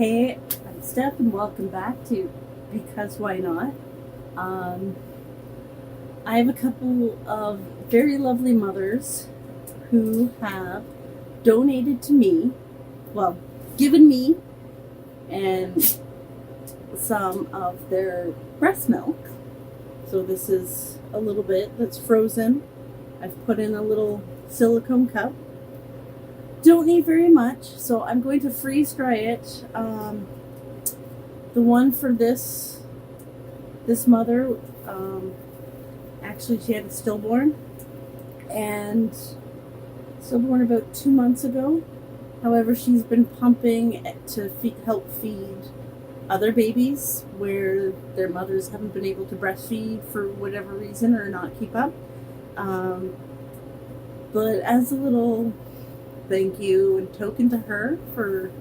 Hey, I'm Steph, and welcome back to Because Why Not. Um, I have a couple of very lovely mothers who have donated to me, well, given me, and some of their breast milk. So this is a little bit that's frozen. I've put in a little silicone cup. Don't need very much, so I'm going to freeze dry it. The one for this mother, actually she had a stillborn, and stillborn about 2 months ago. However, she's been pumping to help feed other babies where their mothers haven't been able to breastfeed for whatever reason or not keep up. But as a little thank you and token to her for,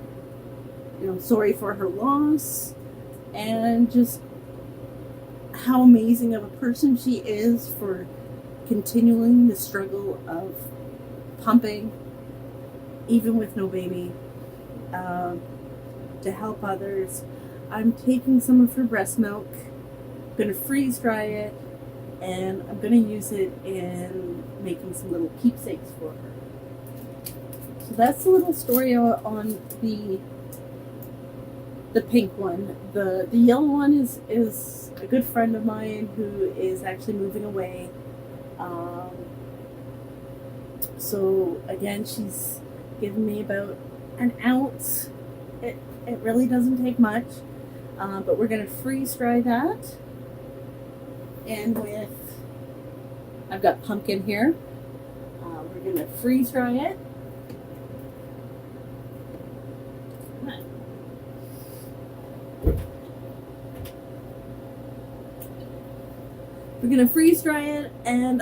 sorry for her loss, and just how amazing of a person she is for continuing the struggle of pumping, even with no baby, to help others. I'm taking some of her breast milk, I'm going to freeze dry it, and I'm going to use it in making some little keepsakes for her. So that's the little story on the pink one. The yellow one is a good friend of mine who is actually moving away. So again, she's given me about an ounce. It really doesn't take much, but we're going to freeze dry that. And I've got pumpkin here. We're going to freeze dry it. We're going to freeze dry it, and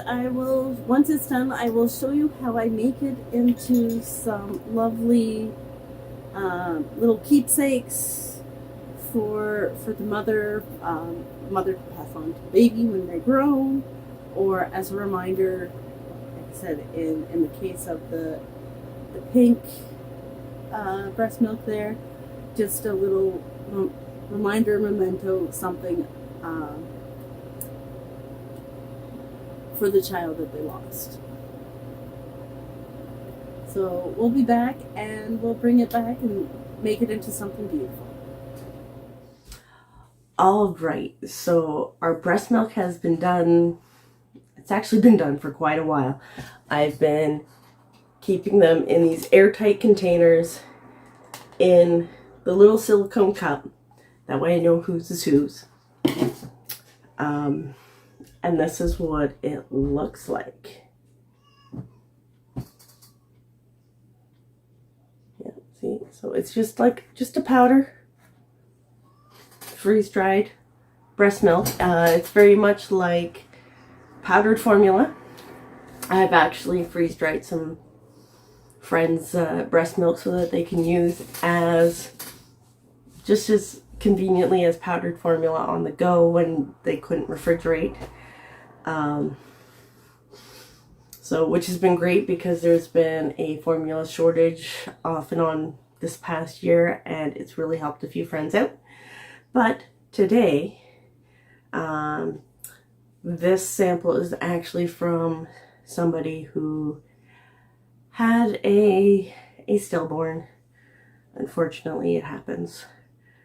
once it's done, I will show you how I make it into some lovely little keepsakes for the mother to pass on to the baby when they're grown, or as a reminder, like I said, in the case of the pink breast milk there, just a little reminder, memento, something for the child that they lost. So we'll be back, and we'll bring it back and make it into something beautiful. All right, so our breast milk has been done. It's actually been done for quite a while. I've been keeping them in these airtight containers in the little silicone cup. That way I know whose is whose. And this is what it looks like. Yeah, see? So it's just a powder, freeze-dried breast milk. It's very much like powdered formula. I've actually freeze-dried some friends' breast milk so that they can use as just as conveniently as powdered formula on the go when they couldn't refrigerate. So which has been great because there's been a formula shortage off and on this past year, and it's really helped a few friends out. But today, this sample is actually from somebody who had a stillborn. Unfortunately, it happens.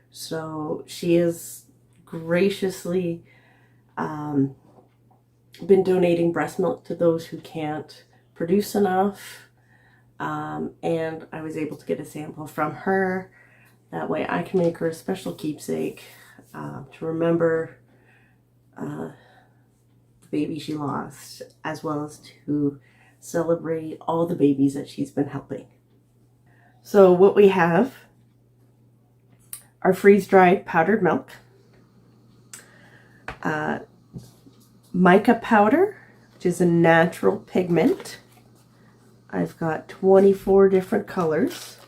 So she has graciously been donating breast milk to those who can't produce enough. And I was able to get a sample from her. That way I can make her a special keepsake to remember the baby she lost, as well as to celebrate all the babies that she's been helping. So what we have are freeze-dried powdered milk, mica powder, which is a natural pigment. I've got 24 different colors.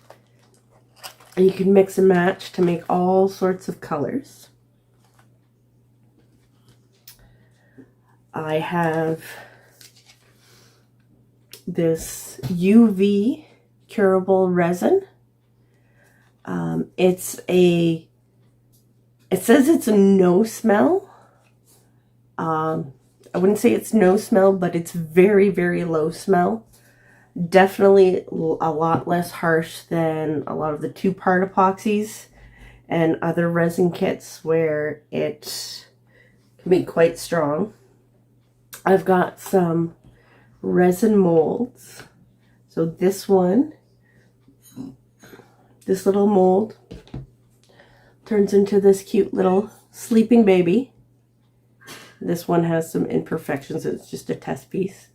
And you can mix and match to make all sorts of colors. I have this UV curable resin. It says it's a no smell. I wouldn't say it's no smell, but it's very, very low smell. Definitely a lot less harsh than a lot of the 2-part epoxies and other resin kits where it can be quite strong. I've got some resin molds. So this little mold turns into this cute little sleeping baby. This one has some imperfections. It's just a test piece.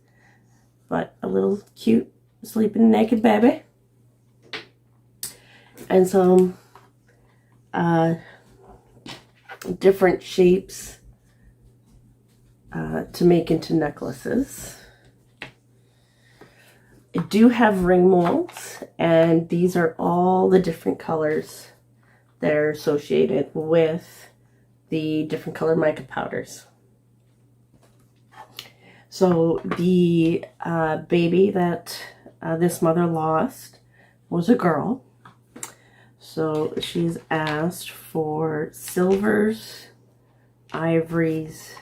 But a little cute sleeping naked baby. And some different shapes to make into necklaces. I do have ring molds, and these are all the different colors that are associated with the different color mica powders. So the baby that this mother lost was a girl. So she's asked for silvers, ivories,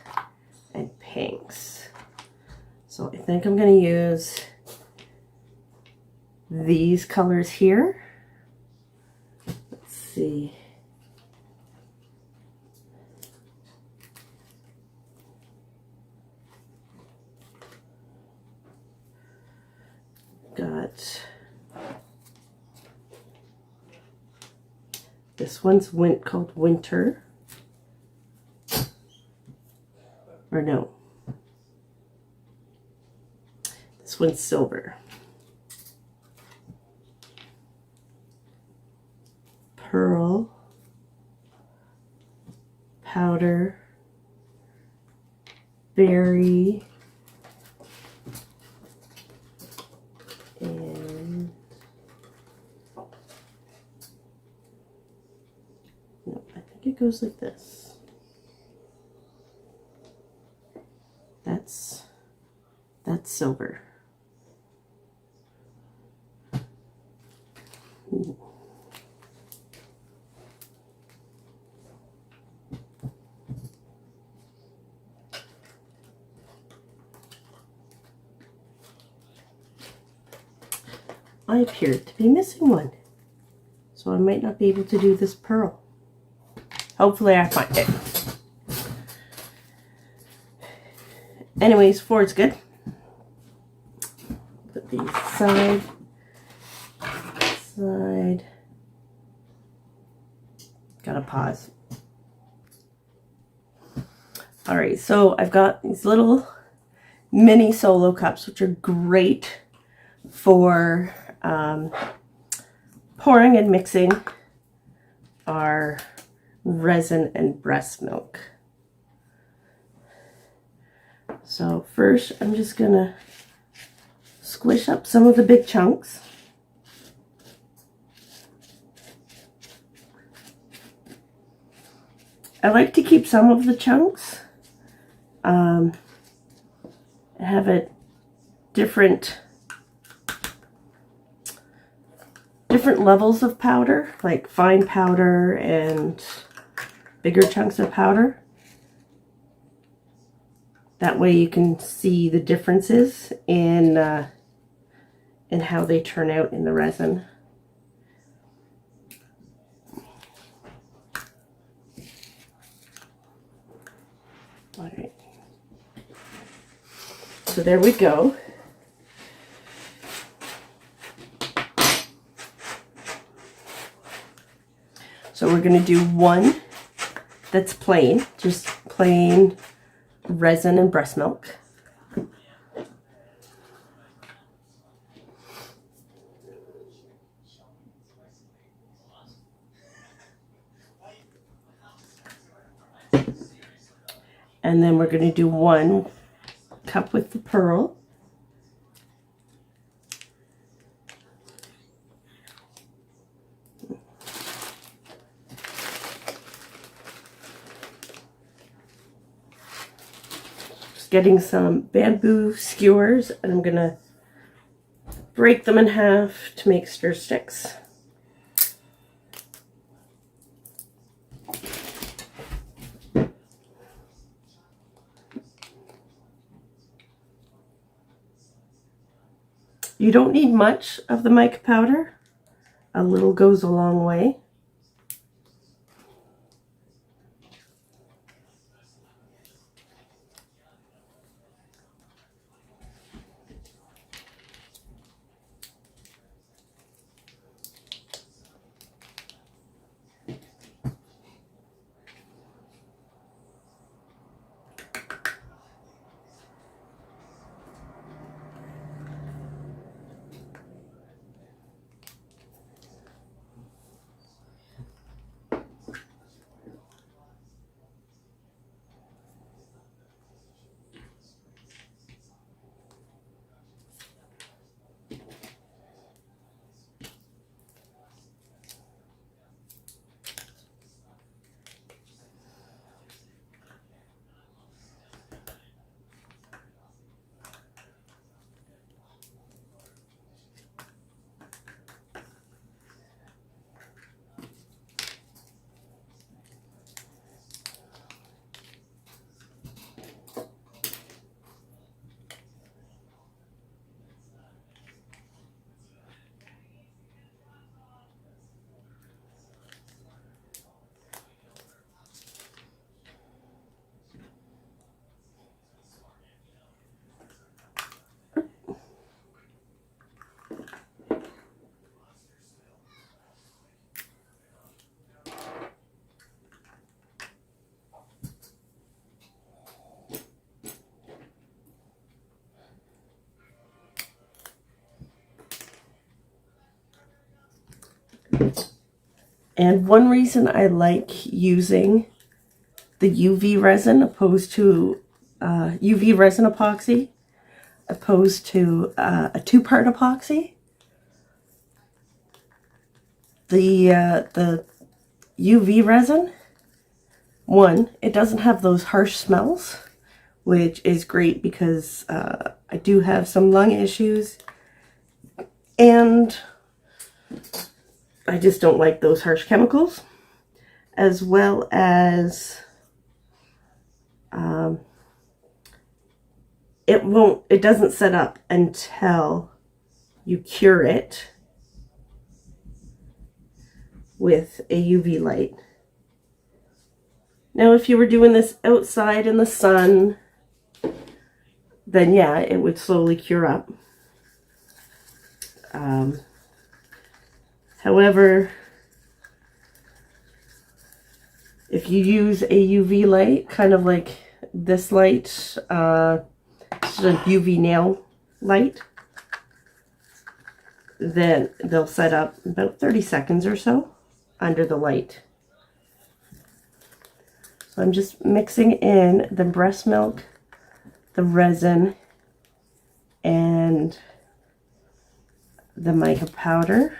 and pinks. So I think I'm going to use these colors here. Let's see. Got this one's called Winter. Or no. This one's Silver. Pearl, Powder, Berry, and no, I think it goes like this. That's Silver. Ooh. I appear to be missing one, so I might not be able to do this pearl. Hopefully I find it. Anyways, 4 is good. Put these side. Gotta pause. Alright, so I've got these little mini solo cups, which are great for pouring and mixing our resin and breast milk. So first I'm just gonna squish up some of the big chunks. I like to keep some of the chunks and have it different levels of powder, like fine powder and bigger chunks of powder. That way you can see the differences in how they turn out in the resin. All right. So there we go. So we're going to do one that's plain, just plain resin and breast milk. And then we're going to do 1 cup with the pearl. Just getting some bamboo skewers, and I'm going to break them in half to make stir sticks. You don't need much of the mica powder. A little goes a long way. And one reason I like using the UV resin opposed to UV resin epoxy opposed to a two-part epoxy. The UV resin, one, it doesn't have those harsh smells, which is great because I do have some lung issues, and I just don't like those harsh chemicals, as well as it doesn't set up until you cure it with a UV light. Now, if you were doing this outside in the sun, then yeah, it would slowly cure up. However, if you use a UV light, kind of like this light, it's a UV nail light, then they'll set up about 30 seconds or so under the light. So I'm just mixing in the breast milk, the resin, and the mica powder.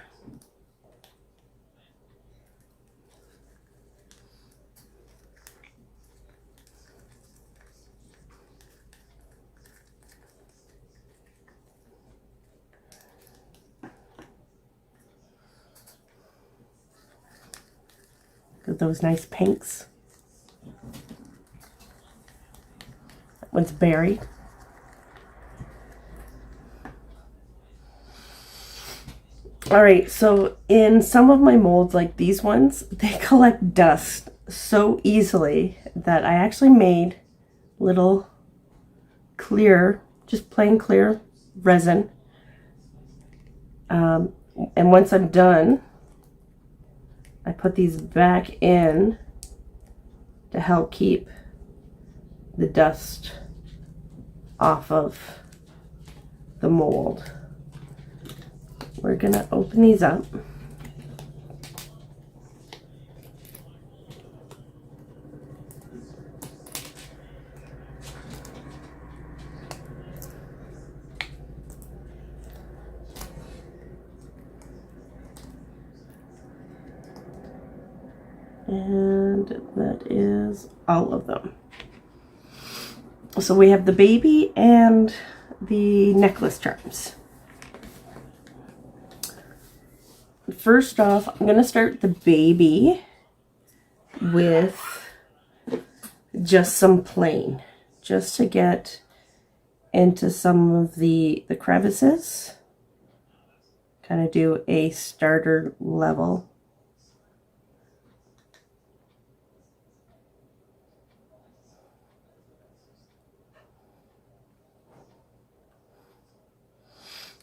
Got those nice pinks. That one's berry. Alright, so in some of my molds, like these ones, they collect dust so easily that I actually made little clear, just plain clear resin. And once I'm done, I put these back in to help keep the dust off of the mold. We're gonna open these up. And that is all of them. So we have the baby and the necklace charms. First off, I'm going to start the baby with just some plain, just to get into some of the crevices kind of do a starter level.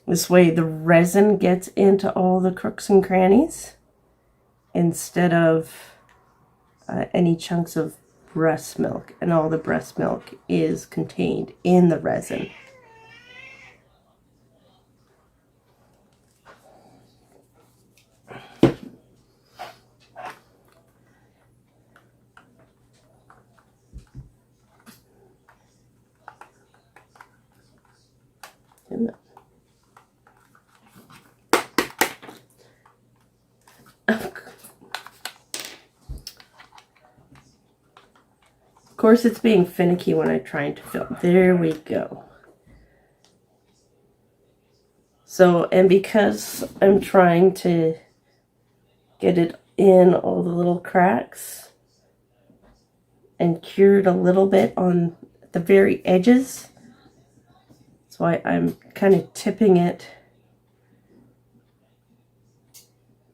This way the resin gets into all the crooks and crannies instead of any chunks of breast milk, and all the breast milk is contained in the resin. Of course, it's being finicky when I'm trying to film. There we go. So, and because I'm trying to get it in all the little cracks and cured a little bit on the very edges, that's why I'm kind of tipping it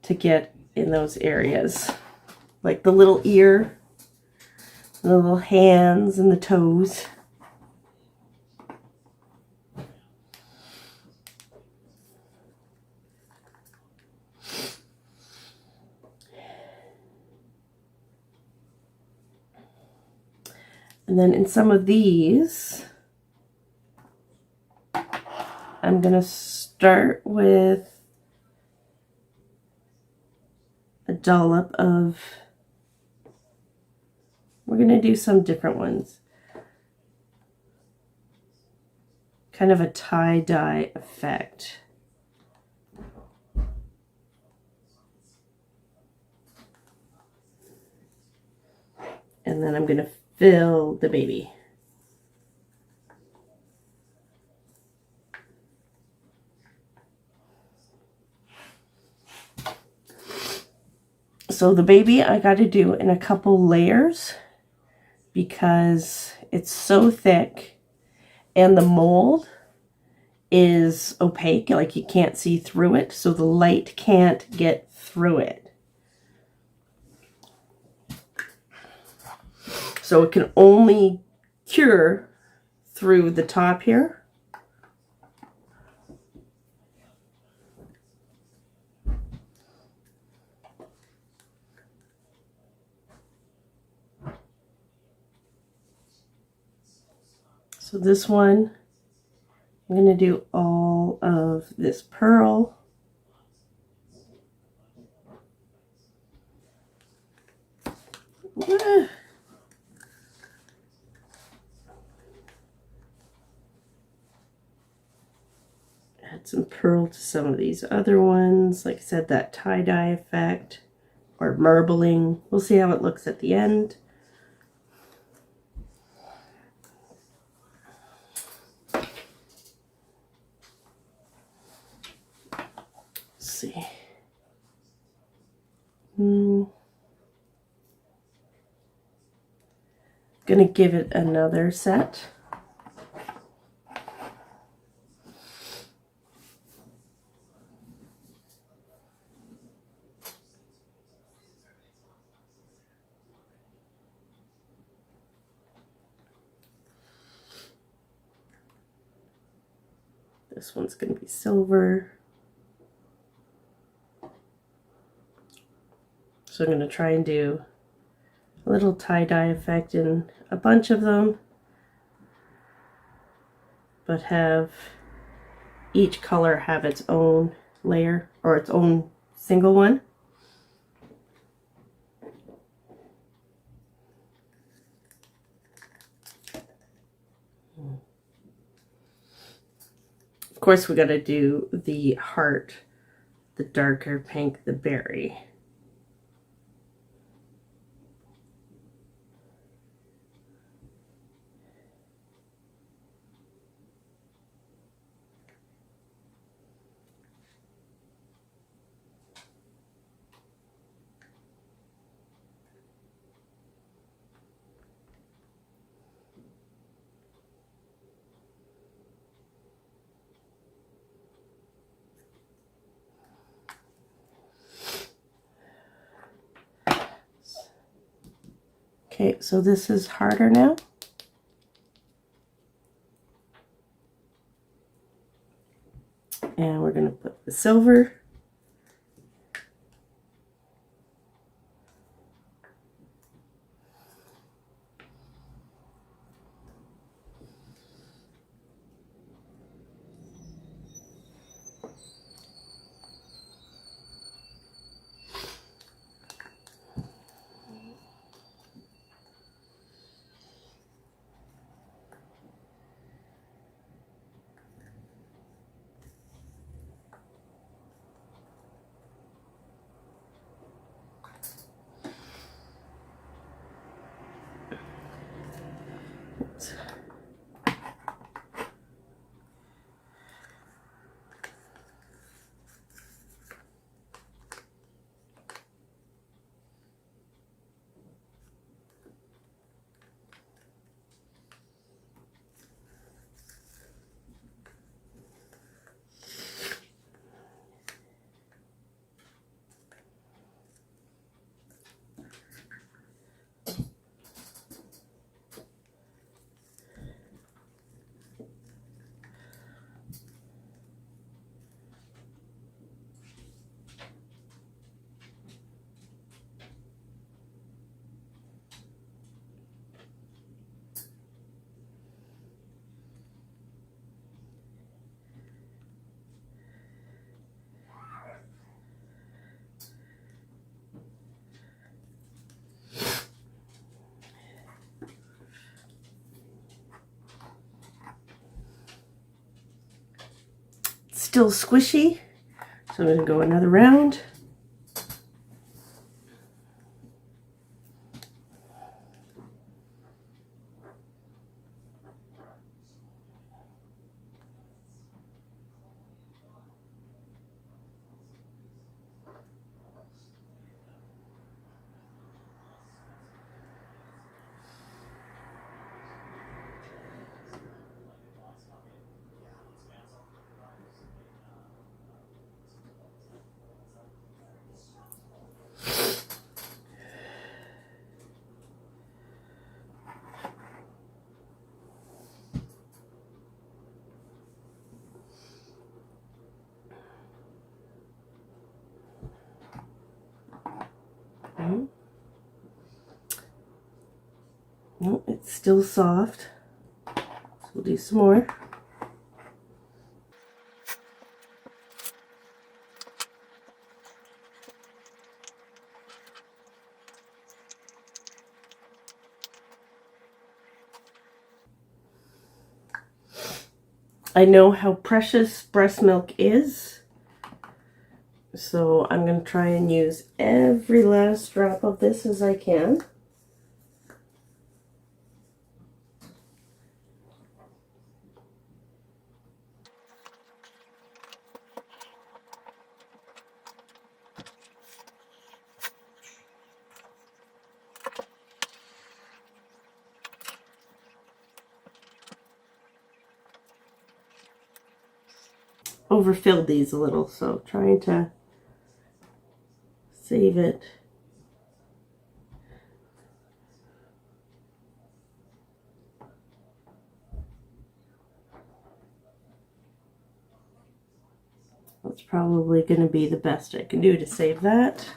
to get in those areas. Like the little ear, the little hands and the toes. And then in some of these, I'm going to start with a dollop of, we're going to do some different ones. Kind of a tie-dye effect. And then I'm going to fill the baby. So the baby I got to do in a couple layers because it's so thick and the mold is opaque, like you can't see through it, so the light can't get through it. So it can only cure through the top here. So this one, I'm going to do all of this pearl. Add some pearl to some of these other ones. Like I said, that tie-dye effect or marbling. We'll see how it looks at the end. See. Gonna give it another set. This one's gonna be silver. So I'm going to try and do a little tie-dye effect in a bunch of them, but have each color have its own layer or its own single one. Of course, we got to do the heart, the darker pink, the berry. Okay, so this is harder now. And we're going to put the silver. Oops. Still squishy, so I'm going to go another round. No, it's still soft, so we'll do some more. I know how precious breast milk is, so I'm going to try and use every last drop of this as I can. Overfilled these a little, so trying to save it. That's probably going to be the best I can do to save that.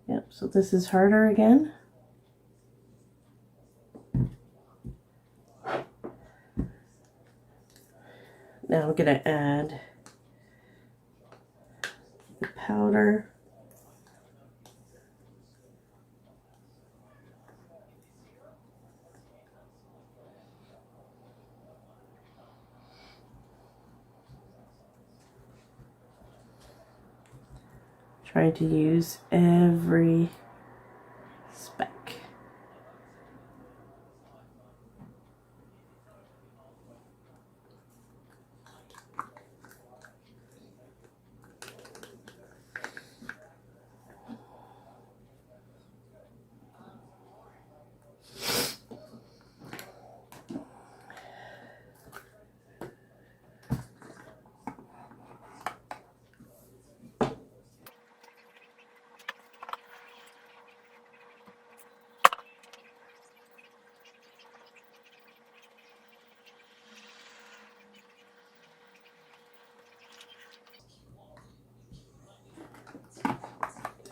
Yep, so this is harder again. Now I'm going to add the powder. Trying to use every speck.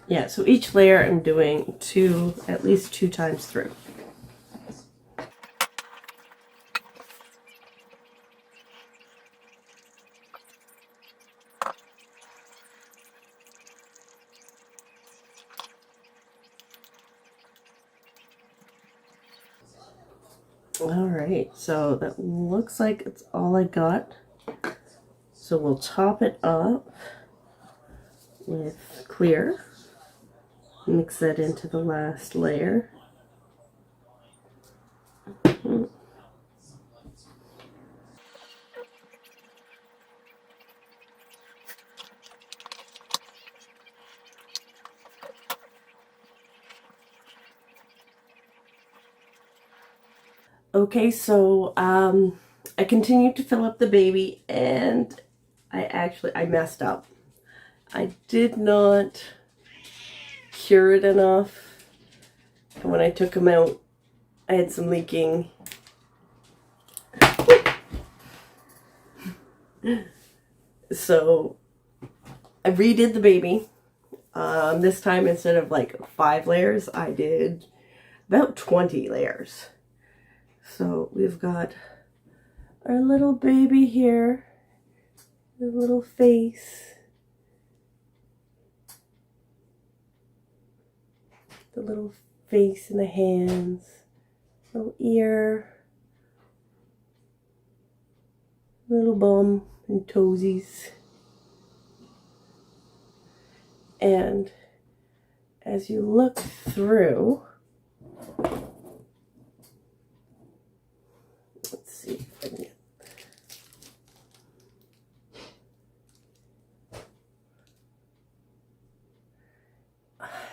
Yeah, so each layer I'm doing at least two times through. All right, so that looks like it's all I got. So we'll top it up with clear. Mix that into the last layer. Okay, so I continued to fill up the baby, and I messed up. I did not cure it enough. And when I took him out, I had some leaking. So I redid the baby. This time, instead of like 5 layers, I did about 20 layers. So we've got our little baby here, the little face, the little face and the hands, little ear, little bum and toesies. And as you look through, let's see if I can get,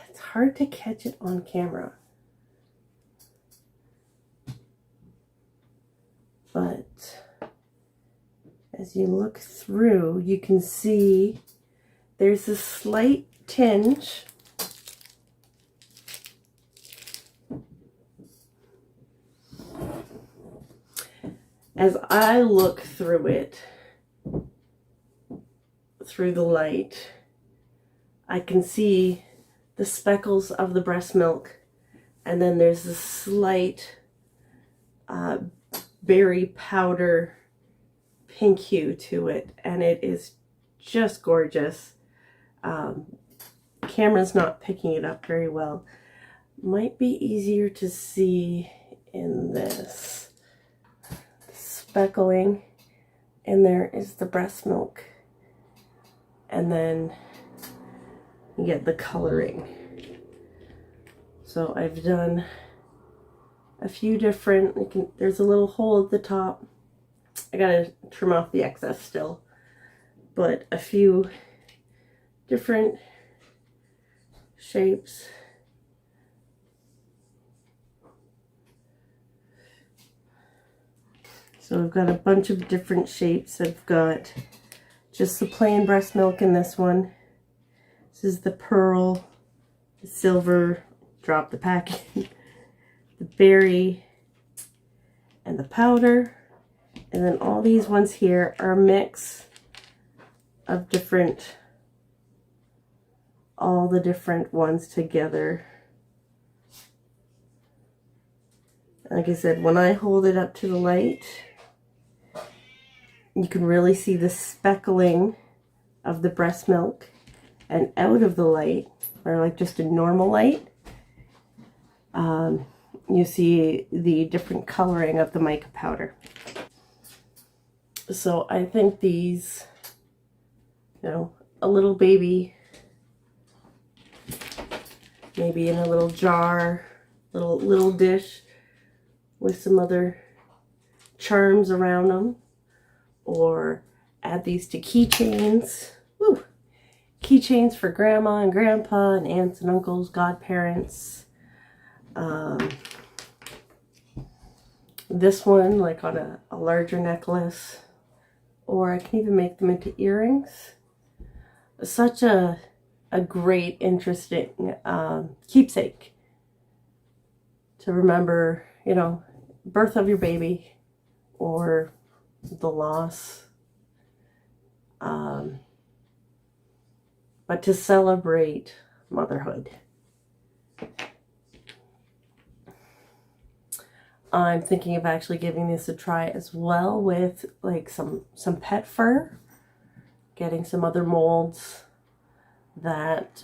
it's hard to catch it on camera, but as you look through, you can see there's a slight tinge as I look through it, through the light. I can see the speckles of the breast milk, and then there's a slight berry powder pink hue to it, and it is just gorgeous. Camera's not picking it up very well. Might be easier to see in this speckling, and there is the breast milk, and then you get the coloring. So I've done a few different, there's a little hole at the top. I gotta trim off the excess still, but a few different shapes. So I've got a bunch of different shapes. I've got just the plain breast milk in this one. This is the pearl, the silver, drop the packet, the berry, and the powder. And then all these ones here are a mix of all the different ones together. Like I said, when I hold it up to the light, you can really see the speckling of the breast milk, and out of the light, or like just a normal light, you see the different coloring of the mica powder. So I think these, a little baby, maybe in a little jar, little dish with some other charms around them, or add these to keychains. Woo! Keychains for grandma and grandpa and aunts and uncles, godparents. This one like on a larger necklace, or I can even make them into earrings. Such a great, interesting keepsake to remember, birth of your baby or the loss. But to celebrate motherhood. I'm thinking of actually giving this a try as well with like some pet fur, getting some other molds that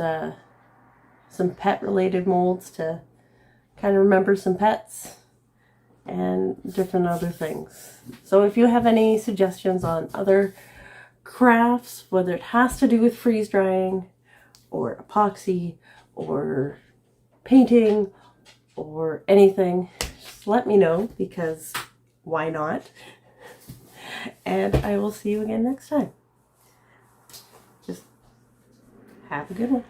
some pet related molds to kind of remember some pets and different other things. So if you have any suggestions on other crafts, whether it has to do with freeze drying or epoxy or painting or anything, just let me know, because why not? And I will see you again next time. Just have a good one.